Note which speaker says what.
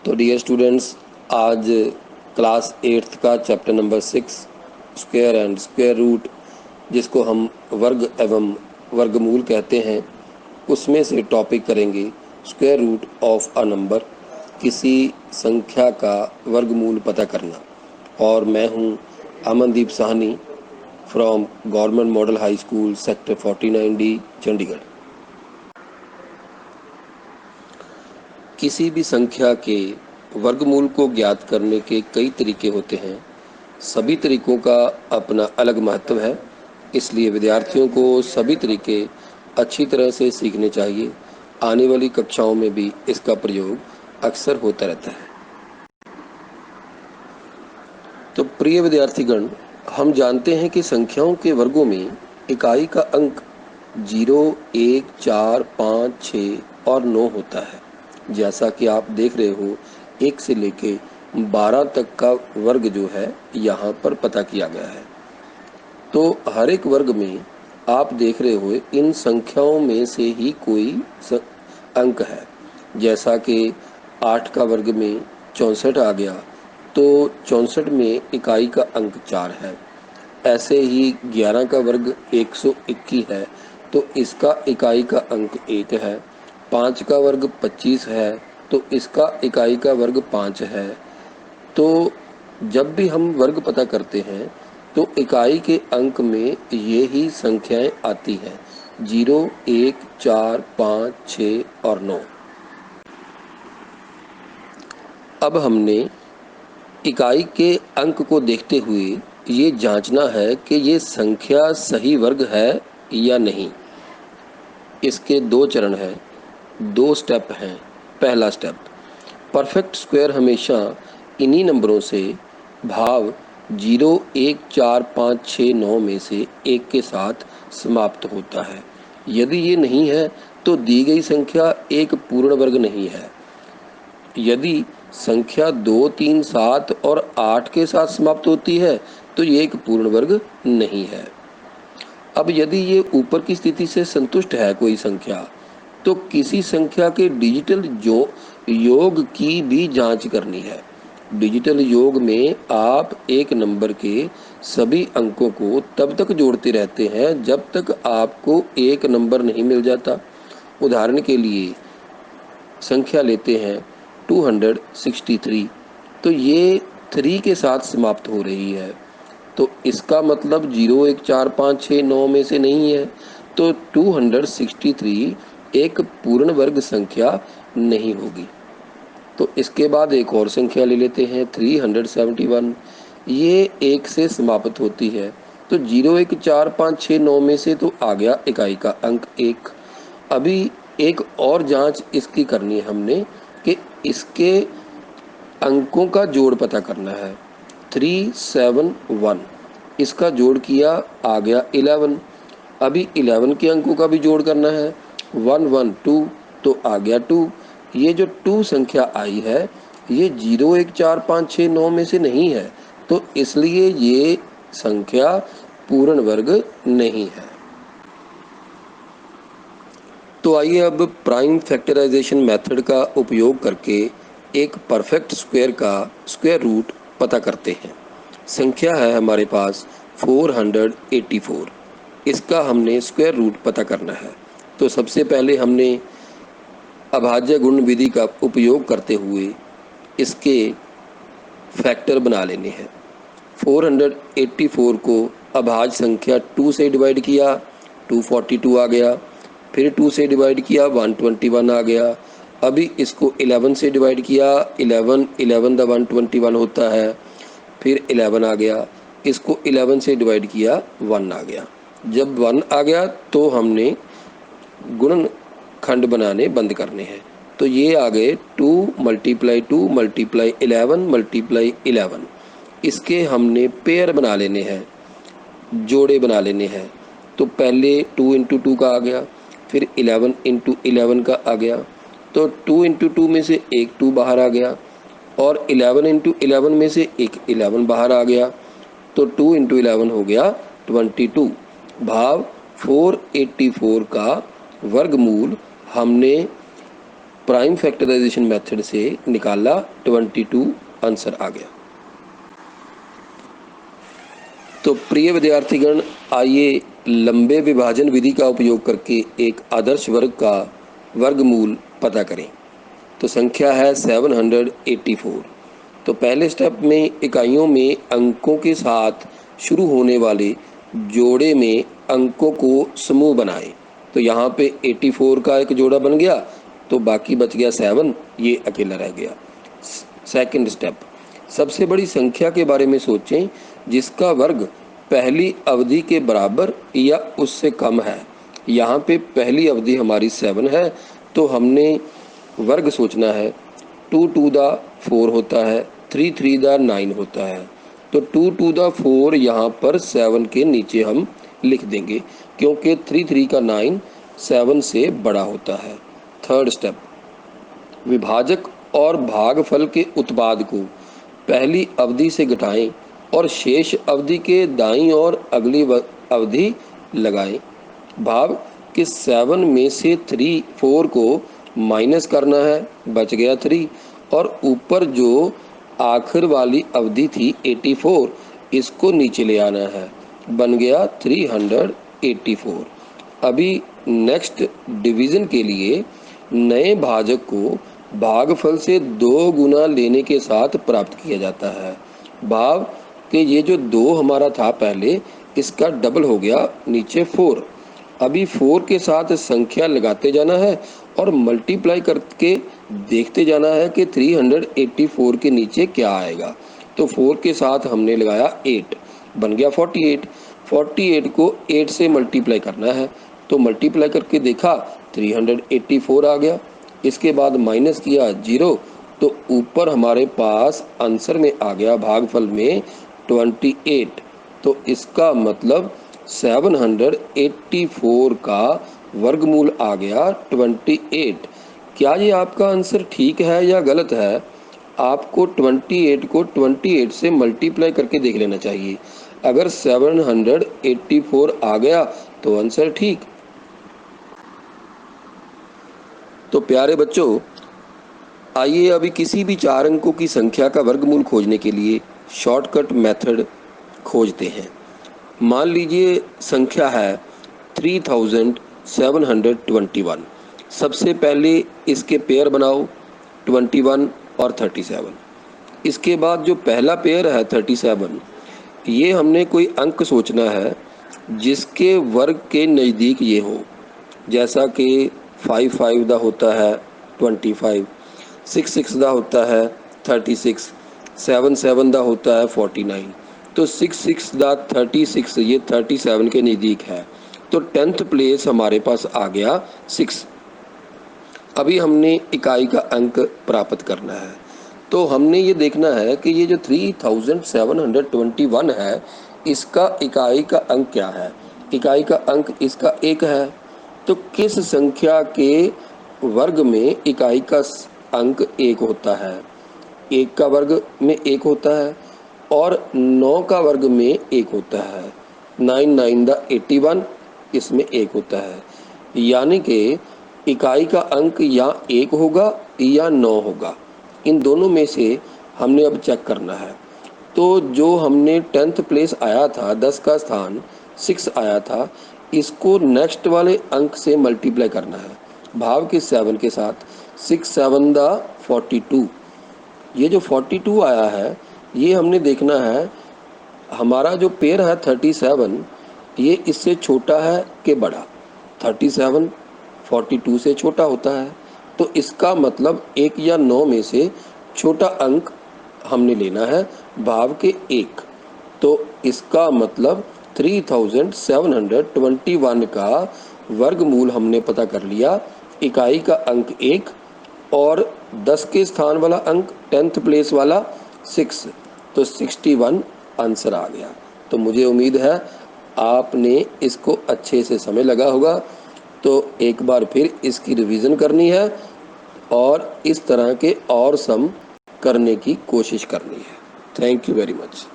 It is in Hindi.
Speaker 1: तो डियर स्टूडेंट्स, आज क्लास 8th का chapter number 6 square and square root, जिसको हम वर्ग एवं वर्गमूल कहते हैं, उसमें से टॉपिक करेंगे square root of a number, किसी संख्या का वर्गमूल पता करना। और मैं हूं Amandeep Sahni from government model high school sector 49D Chandigarh. किसी भी संख्या के वर्गमूल को ज्ञात करने के कई तरीके होते हैं। सभी तरीकों का अपना अलग महत्व है, इसलिए विद्यार्थियों को सभी तरीके अच्छी तरह से सीखने चाहिए। आने वाली कक्षाओं में भी इसका प्रयोग अक्सर होता रहता है। तो प्रिय विद्यार्थीगण, हम जानते हैं कि संख्याओं के वर्गों में इकाई का अंक 0, 1, 4, 5, 6 और 9 होता है। जैसा कि आप देख रहे हो, 1 से लेके 12 तक का वर्ग जो है यहाँ पर पता किया गया है। तो हर एक वर्ग में आप देख रहे हो इन संख्याओं में से ही कोई अंक है। जैसा कि 8 का वर्ग में 64 आ गया, तो 64 में इकाई का अंक 4 है। ऐसे ही 11 का वर्ग 121 है, तो इसका इकाई का अंक 1 है। 5 का वर्ग 25 है, तो इसका इकाई का वर्ग 5 है। तो जब भी हम वर्ग पता करते हैं तो इकाई के अंक में ये ही संख्याएं आती हैं, 0, 1, 4, 5, 6 और 9। अब हमने इकाई के अंक को देखते हुए ये जांचना है कि ये संख्या सही वर्ग है या नहीं। इसके 2 चरण हैं, 2 स्टेप हैं। पहला स्टेप, परफेक्ट स्क्वायर हमेशा इन्हीं नंबरों से भाव 0, 1, 4, 5, 6, 9 में से एक के साथ समाप्त होता है। यदि ये नहीं है तो दी गई संख्या एक पूर्ण वर्ग नहीं है। यदि संख्या 2, 3, 7 और 8 के साथ समाप्त होती है तो ये एक पूर्ण वर्ग नहीं है। अब यदि ये ऊपर की स्थिति से संतुष्ट है कोई संख्या, तो किसी संख्या के डिजिटल योग की भी जांच करनी है। डिजिटल योग में आप एक नंबर के सभी अंकों को तब तक जोड़ते रहते हैं जब तक आपको एक नंबर नहीं मिल जाता। उदाहरण के लिए संख्या लेते हैं 263, तो ये 3 के साथ समाप्त हो रही है, तो इसका मतलब 0, 1, 4, 5, 6, 9 में से नहीं है। तो 263 एक पूर्ण वर्ग संख्या नहीं होगी। तो इसके बाद एक और संख्या ले लेते हैं 371, ये 1 से समाप्त होती है। तो 0, 1, 4, 5, 6, 9 में से तो आ गया इकाई का अंक 1। अभी एक और जांच इसकी करनी है हमने कि इसके अंकों का जोड़ पता करना है। 371, इसका जोड़ किया, आ गया 11। अभी 11 के अंकों का भी जोड़ करना है, 112, तो आ गया 2। ये जो 2 संख्या आई है ये 0, 1, 4, 5, 6, 9 में से नहीं है, तो इसलिए ये संख्या पूर्ण वर्ग नहीं है। तो आइए अब प्राइम फैक्टराइजेशन मेथड का उपयोग करके एक परफेक्ट स्क्वायर का स्क्वायर रूट पता करते हैं। संख्या है हमारे पास 484, इसका हमने स्क्वायर रूट पता करना है। तो सबसे पहले हमने अभाज्य गुण विधि का उपयोग करते हुए इसके फैक्टर बना लेने हैं। 484 को अभाज्य संख्या 2 से डिवाइड किया, 242 आ गया। फिर 2 से डिवाइड किया, 121 आ गया। अभी इसको 11 से डिवाइड किया, 11 द 121 होता है। फिर 11 आ गया, इसको 11 से डिवाइड किया, 1 आ गया। जब 1 आ गया तो हमने गुणन खंड बनाने बंद करने हैं। तो ये आ गए 2 × 2 × 11 × 11। इसके हमने पेयर बना लेने हैं, जोड़े बना लेने हैं। तो पहले 2 × 2 का आ गया, फिर 11 × 11 का आ गया। तो 2 × 2 में से एक 2 बाहर आ गया, और 11 × 11 में से एक 11 बाहर आ गया। तो 2 × 11 हो गया 22। भाव 484 का वर्गमूल हमने प्राइम फैक्टराइजेशन मेथड से निकाला 22 आंसर आ गया। तो प्रिय विद्यार्थीगण, आइए लंबे विभाजन विधि का उपयोग करके एक आदर्श वर्ग का वर्गमूल पता करें। तो संख्या है 784। तो पहले स्टेप में इकाइयों में अंकों के साथ शुरू होने वाले जोड़े में अंकों को समूह बनाएं। तो यहाँ पे 84 का एक जोड़ा बन गया, तो बाकी बच गया 7, ये अकेला रह गया। सेकंड स्टेप, सबसे बड़ी संख्या के बारे में सोचें जिसका वर्ग पहली अवधि के बराबर या उससे कम है। यहाँ पे पहली अवधि हमारी 7 है, तो हमने वर्ग सोचना है। 2 टू द 4 होता है, 3 3 द 9 होता है। तो 2 टू द 4 यहाँ पर 7 के नीचे हम लिख देंगे, क्योंकि 3 3 का 9 7 से बड़ा होता है। थर्ड स्टेप, विभाजक और भागफल के उत्पाद को पहली अवधि से घटाएं और शेष अवधि के दाईं ओर अगली अवधि लगाएं। भाव कि 7 में से 4 को माइनस करना है, बच गया 3, और ऊपर जो आखिर वाली अवधि थी 84, इसको नीचे ले आना है, बन गया 384। अभी नेक्स्ट डिवीज़न के लिए नए भाजक को भागफल से 2 गुना लेने के साथ प्राप्त किया जाता है। भाव कि ये जो 2 हमारा था पहले, इसका डबल हो गया नीचे 4। अभी 4 के साथ संख्या लगाते जाना है और मल्टीप्लाई करके देखते जाना है कि 384 के नीचे क्या आएगा। तो 4 के साथ हमने लगाया 8, बन गया 48। 48 को 8 से मल्टीप्लाई करना है, तो मल्टीप्लाई करके देखा 384 आ गया। इसके बाद माइनस किया 0, तो ऊपर हमारे पास आंसर में आ गया भागफल में 28। तो इसका मतलब 784 का वर्गमूल आ गया 28। क्या ये आपका आंसर ठीक है या गलत है? आपको 28 को 28 से मल्टीप्लाई करके देख लेना चाहिए। अगर 784 आ गया तो आंसर ठीक। तो प्यारे बच्चों, आइए अभी किसी भी 4 अंकों की संख्या का वर्गमूल खोजने के लिए शॉर्टकट मेथड खोजते हैं। मान लीजिए संख्या है 3721। सबसे पहले इसके पेयर बनाओ, 21 और 37। इसके बाद जो पहला पेयर है 37, ये हमने कोई अंक सोचना है जिसके वर्ग के नज़दीक ये हो, जैसा कि 5 दा होता है 25, 6 दा होता है 36, 7 दा होता है 49। तो 6 दा 36 ये 37 के नज़दीक है, तो 10th प्लेस हमारे पास आ गया 6। अभी हमने इकाई का अंक प्राप्त करना है, तो हमने ये देखना है कि ये जो 3721 है, इसका इकाई का अंक क्या है। इकाई का अंक इसका 1 है, तो किस संख्या के वर्ग में इकाई का अंक 1 होता है। 1 का वर्ग में 1 होता है और 9 का वर्ग में 1 होता है। 9 9 दा 81, इसमें 1 होता है। यानी कि इकाई का अंक या 1 होगा या 9 होगा, इन दोनों में से हमने अब चेक करना है। तो जो हमने 10th प्लेस आया था, 10 का स्थान 6 आया था, इसको नेक्स्ट वाले अंक से मल्टीप्लाई करना है, भाव के 7 के साथ। 6 7 दा 42। ये जो 42 आया है, ये हमने देखना है हमारा जो पेयर है 37, ये इससे छोटा है कि बड़ा। 37 42 से छोटा होता है, तो इसका मतलब 1 या 9 में से छोटा अंक हमने लेना है, भाव के 1। तो इसका मतलब 3721 का वर्गमूल हमने पता कर लिया। इकाई का अंक 1 और 10 के स्थान वाला अंक 10th प्लेस वाला 6, तो 61 आंसर आ गया। तो मुझे उम्मीद है आपने इसको अच्छे से समझ लगा होगा। तो एक बार फिर इसकी रिवीजन करनी है और इस तरह के और सम करने की कोशिश करनी है। Thank you very much.